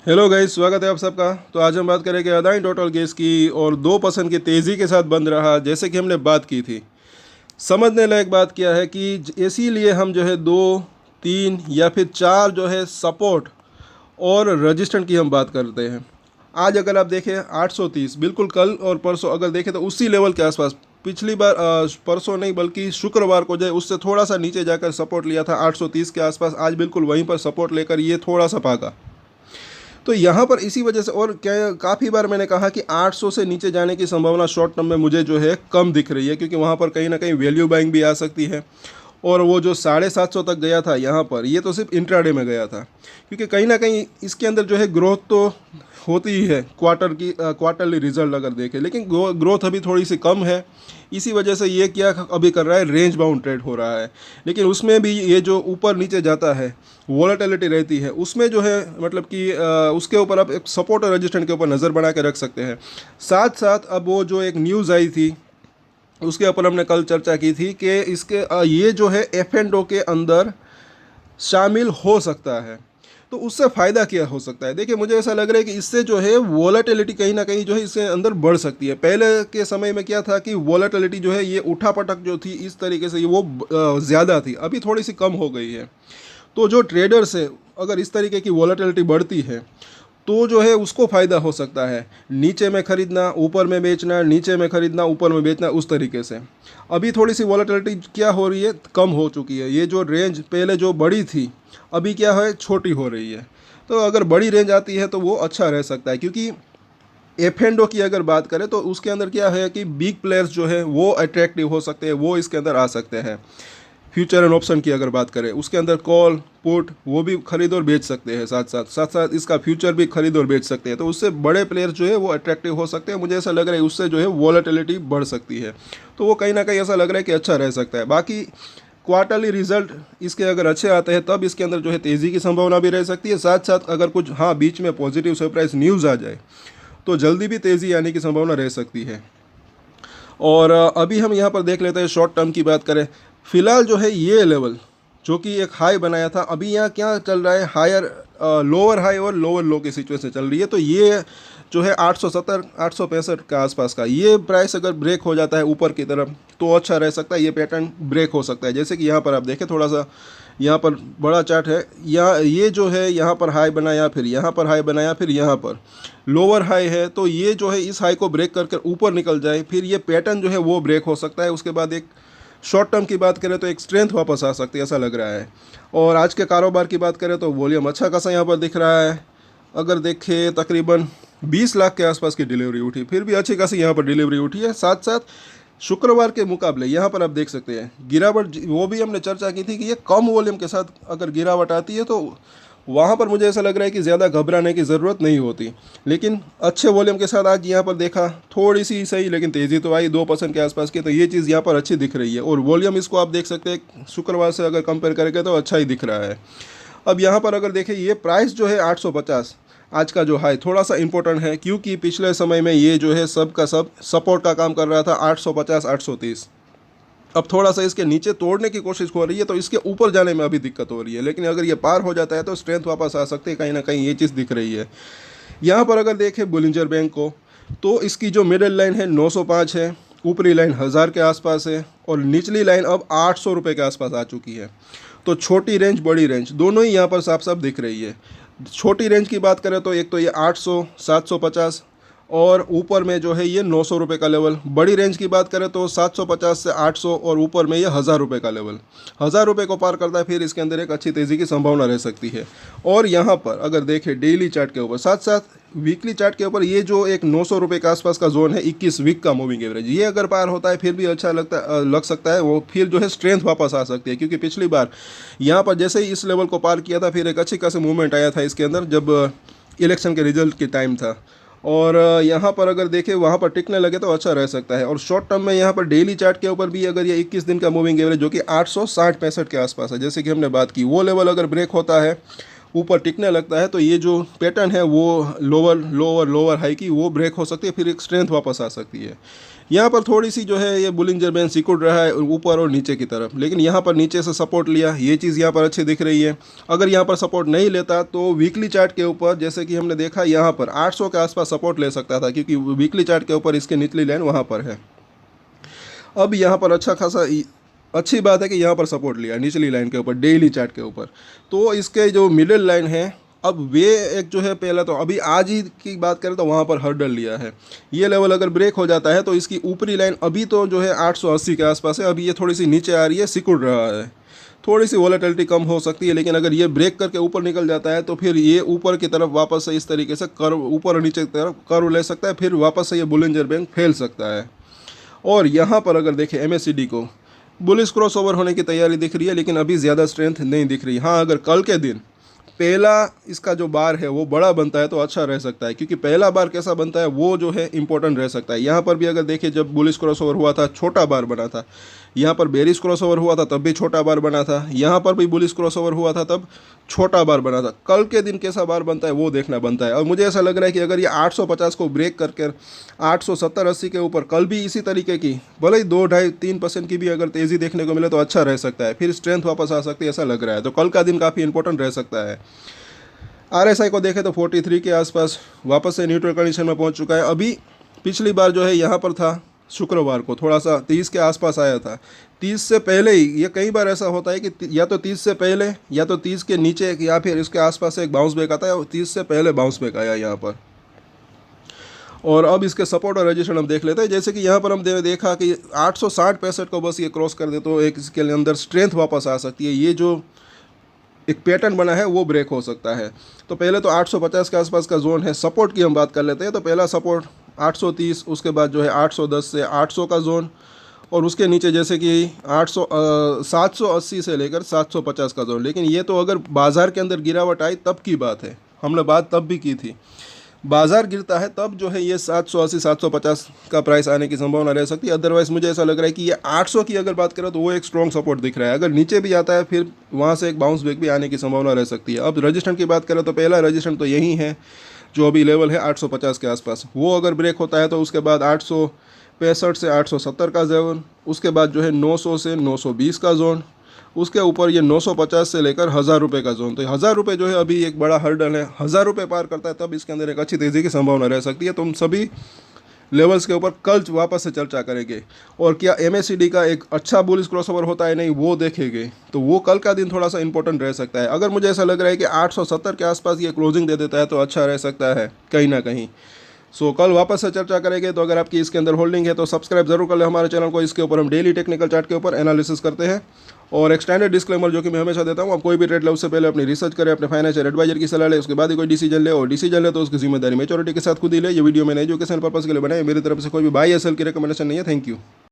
Hello guys, स्वागत है आप सबका। तो आज हम बात करेंगे अदानी टोटल गैस की और 2% की तेज़ी के साथ बंद रहा, जैसे कि हमने बात की थी। समझने लायक बात क्या है कि इसीलिए हम जो है 2, 3 या फिर 4 जो है सपोर्ट और रजिस्टेंट की हम बात करते हैं। आज अगर आप देखें 830, बिल्कुल कल और परसों अगर देखें तो उसी लेवल के आसपास। पिछली बार परसों नहीं बल्कि शुक्रवार को जो है उससे थोड़ा सा नीचे जाकर सपोर्ट लिया था 830 के आसपास। आज बिल्कुल वहीं पर सपोर्ट लेकर ये थोड़ा सा भागा। तो यहाँ पर इसी वजह से, और क्या काफ़ी बार मैंने कहा कि 800 से नीचे जाने की संभावना शॉर्ट टर्म में मुझे जो है कम दिख रही है, क्योंकि वहाँ पर कहीं ना कहीं वैल्यू बाइंग भी आ सकती है। और वो जो 750 तक गया था यहाँ पर, ये तो सिर्फ इंट्राडे में गया था, क्योंकि कहीं ना कहीं इसके अंदर जो है ग्रोथ तो होती ही है क्वार्टरली रिजल्ट अगर देखें, लेकिन ग्रोथ अभी थोड़ी सी कम है। इसी वजह से ये क्या अभी कर रहा है, रेंज बाउंड ट्रेड हो रहा है। लेकिन उसमें भी ये जो ऊपर नीचे जाता है, वॉलेटिलिटी रहती है, उसमें जो है मतलब कि उसके ऊपर आप एक सपोर्ट और रेजिस्टेंट के ऊपर नज़र बना के रख सकते हैं। साथ साथ अब वो जो एक न्यूज़ आई थी उसके ऊपर हमने कल चर्चा की थी कि इसके ये जो है एफ एंड ओ के अंदर शामिल हो सकता है। तो उससे फ़ायदा क्या हो सकता है? देखिए, मुझे ऐसा लग रहा है कि इससे जो है वॉलेटिलिटी कहीं ना कहीं जो है इससे अंदर बढ़ सकती है। पहले के समय में क्या था कि वॉलेटिलिटी जो है ये उठापटक जो थी इस तरीके से वो ज़्यादा थी, अभी थोड़ी सी कम हो गई है। तो जो ट्रेडर्स है, अगर इस तरीके की वॉलेटिलिटी बढ़ती है तो जो है उसको फ़ायदा हो सकता है। नीचे में ख़रीदना, ऊपर में बेचना, नीचे में ख़रीदना, ऊपर में बेचना, उस तरीके से। अभी थोड़ी सी वॉलेटिलिटी क्या हो रही है, कम हो चुकी है। ये जो रेंज पहले जो बड़ी थी अभी क्या है, छोटी हो रही है। तो अगर बड़ी रेंज आती है तो वो अच्छा रह सकता है, क्योंकि एफ एंड ओ की अगर बात करें तो उसके अंदर क्या है कि बिग प्लेयर्स जो है वो अट्रैक्टिव हो सकते हैं, वो इसके अंदर आ सकते हैं। फ्यूचर एंड ऑप्शन की अगर बात करें, उसके अंदर कॉल पुट वो भी खरीद और बेच सकते हैं, साथ साथ इसका फ्यूचर भी खरीद और बेच सकते हैं। तो उससे बड़े प्लेयर्स जो है वो अट्रैक्टिव हो सकते हैं। मुझे ऐसा लग रहा है उससे जो है वॉलेटिलिटी बढ़ सकती है, तो वो कहीं ना कहीं ऐसा लग रहा है कि अच्छा रह सकता है। बाकी क्वार्टरली रिजल्ट इसके अगर अच्छे आते हैं तब इसके अंदर जो है तेज़ी की संभावना भी रह सकती है। साथ साथ अगर कुछ बीच में पॉजिटिव सरप्राइज न्यूज़ आ जाए तो जल्दी भी तेज़ी आने की संभावना रह सकती है। और अभी हम यहाँ पर देख लेते हैं शॉर्ट टर्म की बात करें। फ़िलहाल जो है ये लेवल जो कि एक हाई बनाया था, अभी यहाँ क्या चल रहा है, हायर लोअर हाई और लोअर लो की सिचुएशन चल रही है। तो ये जो है 870 865 के आसपास का ये प्राइस अगर ब्रेक हो जाता है ऊपर की तरफ तो अच्छा रह सकता है। ये पैटर्न ब्रेक हो सकता है, जैसे कि यहाँ पर आप देखें, थोड़ा सा यहाँ पर बड़ा चार्ट है। यहाँ ये जो है यहाँ पर हाई बनाया, फिर यहाँ पर हाई बनाया, फिर यहाँ पर लोअर हाई है। तो ये जो है इस हाई को ब्रेक करके ऊपर निकल जाए, फिर ये पैटर्न जो है वो ब्रेक हो सकता है। उसके बाद एक शॉर्ट टर्म की बात करें तो एक स्ट्रेंथ वापस आ सकती है, ऐसा लग रहा है। और आज के कारोबार की बात करें तो वॉल्यूम अच्छा खासा यहाँ पर दिख रहा है। अगर देखें तकरीबन 20 लाख के आसपास की डिलीवरी उठी, फिर भी अच्छी खासी यहाँ पर डिलीवरी उठी है। साथ साथ शुक्रवार के मुकाबले यहाँ पर आप देख सकते हैं गिरावट, वो भी हमने चर्चा की थी कि ये कम वॉल्यूम के साथ अगर गिरावट आती है तो वहाँ पर मुझे ऐसा लग रहा है कि ज़्यादा घबराने की ज़रूरत नहीं होती। लेकिन अच्छे वॉल्यूम के साथ आज यहाँ पर देखा, थोड़ी सी सही लेकिन तेज़ी तो आई 2% के आसपास की। तो ये चीज़ यहाँ पर अच्छी दिख रही है, और वॉल्यूम इसको आप देख सकते हैं शुक्रवार से अगर कंपेयर करेंगे तो अच्छा ही दिख रहा है। अब यहाँ पर अगर देखें ये प्राइस जो है 850 आज का जो हाई थोड़ा सा इंपॉर्टेंट है, क्योंकि पिछले समय में ये जो है सब का सब सपोर्ट का काम कर रहा था 850 830। अब थोड़ा सा इसके नीचे तोड़ने की कोशिश हो रही है, तो इसके ऊपर जाने में अभी दिक्कत हो रही है। लेकिन अगर ये पार हो जाता है तो स्ट्रेंथ वापस आ सकती है, कहीं ना कहीं ये चीज़ दिख रही है। यहाँ पर अगर देखें बुलिंजर बैंक को, तो इसकी जो मिडिल लाइन है 905 है, ऊपरी लाइन 1000 के आसपास है, और निचली लाइन अब 800 रुपये के आसपास आ चुकी है। तो छोटी रेंज बड़ी रेंज दोनों ही यहाँ पर साफ साफ दिख रही है। छोटी रेंज की बात करें तो एक तो ये 800 750, और ऊपर में जो है ये 900 रुपये का लेवल। बड़ी रेंज की बात करें तो 750 से 800, और ऊपर में ये 1000 रुपये का लेवल। 1000 रुपये को पार करता है फिर इसके अंदर एक अच्छी तेज़ी की संभावना रह सकती है। और यहाँ पर अगर देखें डेली चार्ट के ऊपर, साथ साथ वीकली चार्ट के ऊपर, ये जो एक 900 रुपये के आसपास का जोन है 21 वीक का मूविंग एवरेज, ये अगर पार होता है फिर भी अच्छा लग सकता है। वो फिर जो है स्ट्रेंथ वापस आ सकती है, क्योंकि पिछली बार यहाँ पर जैसे ही इस लेवल को पार किया था फिर एक अच्छी खासी मूवमेंट आया था इसके अंदर, जब इलेक्शन के रिजल्ट के टाइम था। और यहाँ पर अगर देखें वहाँ पर टिकने लगे तो अच्छा रह सकता है। और शॉर्ट टर्म में यहाँ पर डेली चार्ट के ऊपर भी अगर ये 21 दिन का मूविंग एवरेज जो कि 860-65 के आसपास है, जैसे कि हमने बात की, वो लेवल अगर ब्रेक होता है ऊपर टिकने लगता है तो ये जो पैटर्न है वो लोअर लोअर लोअर हाई की वो ब्रेक हो सकती है, फिर एक स्ट्रेंथ वापस आ सकती है। यहाँ पर थोड़ी सी जो है ये बुलिंजर बैंड सिकुड़ रहा है ऊपर और नीचे की तरफ, लेकिन यहाँ पर नीचे से सपोर्ट लिया, ये चीज़ यहाँ पर अच्छी दिख रही है। अगर यहाँ पर सपोर्ट नहीं लेता तो वीकली चार्ट के ऊपर जैसे कि हमने देखा यहाँ पर 800 के आसपास सपोर्ट ले सकता था, क्योंकि वीकली चार्ट के ऊपर इसके निचली लाइन वहाँ पर है। अब यहाँ पर अच्छा खासा अच्छी बात है कि यहाँ पर सपोर्ट लिया निचली लाइन के ऊपर डेली चार्ट के ऊपर, तो इसके जो मिडिल लाइन है अब वे एक जो है पहला तो अभी आज ही की बात करें तो वहाँ पर हर्डल लिया है। ये लेवल अगर ब्रेक हो जाता है तो इसकी ऊपरी लाइन अभी तो जो है 880 के आसपास है, अभी ये थोड़ी सी नीचे आ रही है, सिकुड़ रहा है, थोड़ी सी वॉलेटिलिटी कम हो सकती है, लेकिन अगर ये ब्रेक करके ऊपर निकल जाता है तो फिर ये ऊपर की तरफ वापस से इस तरीके से कर्व ऊपर और नीचे की तरफ कर्व ले सकता है, फिर वापस से ये बुलिंजर बैंड फैल सकता है। और यहाँ पर अगर देखें MACD को बुलिश क्रॉसओवर होने की तैयारी दिख रही है, लेकिन अभी ज़्यादा स्ट्रेंथ नहीं दिख रही। हाँ, अगर कल के दिन पहला इसका जो बार है वो बड़ा बनता है तो अच्छा रह सकता है, क्योंकि पहला बार कैसा बनता है वो जो है इंपॉर्टेंट रह सकता है। यहाँ पर भी अगर देखें जब बुलिश क्रॉसओवर हुआ था छोटा बार बना था, यहाँ पर बेरिश क्रॉसओवर हुआ था तब भी छोटा बार बना था, यहाँ पर भी बुलिश क्रॉसओवर हुआ था तब छोटा बार बना था। कल के दिन कैसा बार बनता है वो देखना बनता है। और मुझे ऐसा लग रहा है कि अगर ये 850 को ब्रेक करके 870-80 के ऊपर कल भी इसी तरीके की भले ही 2-2.5-3% की भी अगर तेज़ी देखने को मिले तो अच्छा रह सकता है, फिर स्ट्रेंथ वापस आ सकती है ऐसा लग रहा है। तो कल का दिन काफ़ी इंपॉर्टेंट रह सकता है। RSI को देखें तो 43 के आसपास वापस से न्यूट्रल कंडीशन में पहुंच चुका है। अभी पिछली बार जो है यहाँ पर था शुक्रवार को थोड़ा सा 30 के आसपास आया था, 30 से पहले ही। ये कई बार ऐसा होता है कि या तो 30 से पहले या तो 30 के नीचे या फिर इसके आसपास से एक बाउंस बैक आता है, और 30 से पहले बाउंस बैक आया यहाँ पर। और अब इसके सपोर्ट और रेजिस्टेंस हम देख लेते हैं। जैसे कि यहाँ पर हम देखा कि 860-65 को बस ये क्रॉस कर दे तो एक इसके अंदर स्ट्रेंथ वापस आ सकती है, ये जो एक पैटर्न बना है वो ब्रेक हो सकता है। तो पहले तो 850 के आसपास का जोन है। सपोर्ट की हम बात कर लेते हैं तो पहला सपोर्ट 830, उसके बाद जो है 810 से 800 का जोन, और उसके नीचे जैसे कि 780 से लेकर 750 का जोन। लेकिन ये तो अगर बाज़ार के अंदर गिरावट आई तब की बात है, हमने बात तब भी की थी। बाज़ार गिरता है तब जो है ये 780-750 का प्राइस आने की संभावना रह सकती है। अदरवाइज़ मुझे ऐसा लग रहा है कि ये 800 की अगर बात करें तो वो एक स्ट्रॉन्ग सपोर्ट दिख रहा है। अगर नीचे भी आता है फिर वहाँ से एक बाउंस बैक भी आने की संभावना रह सकती है। अब रजिस्टेंस की बात करें तो पहला रजिस्टेंस तो यही है जो अभी लेवल है 850 के आसपास, वो अगर ब्रेक होता है तो उसके बाद 865 से 870 का जोन, उसके बाद जो है 900 से 920 का जोन, उसके ऊपर ये 950 से लेकर 1000 रुपये का जोन। तो 1000 रुपये जो है अभी एक बड़ा हर्डल है। 1000 रुपये पार करता है तब इसके अंदर एक अच्छी तेज़ी की संभावना रह सकती है। तो हम सभी लेवल्स के ऊपर कल वापस से चर्चा करेंगे, और क्या MACD का एक अच्छा बुलिश क्रॉसओवर होता है नहीं वो देखेंगे। तो वो कल का दिन थोड़ा सा इंपॉर्टेंट रह सकता है। अगर मुझे ऐसा लग रहा है कि 870 के आसपास ये क्लोजिंग दे देता है तो अच्छा रह सकता है कहीं ना कहीं। सो कल वापस से चर्चा करेंगे। तो अगर आपकी इसके अंदर होल्डिंग है तो सब्सक्राइब जरूर कर लें हमारे चैनल को। इसके ऊपर हम डेली टेक्निकल चार्ट के ऊपर एनालिसिस करते हैं। और एक स्टैंडर्ड डिस्क्लेमर जो कि मैं हमेशा देता हूँ, आप कोई भी ट्रेड ले उससे पहले अपनी रिसर्च करें, अपने फाइनेंशियल एडवाइजर की सलाह ले, उसके बाद ही कोई डिसीजन ले, और डिसीजन ले तो उसकी जिम्मेदारी मेच्योरिटी के साथ खुद ही ले। ये वीडियो मैंने एजुकेशन पर्पस के लिए बनाई, मेरी तरफ से कोई भी बाय या सेल की रिकमेंडेशन नहीं है। Thank you.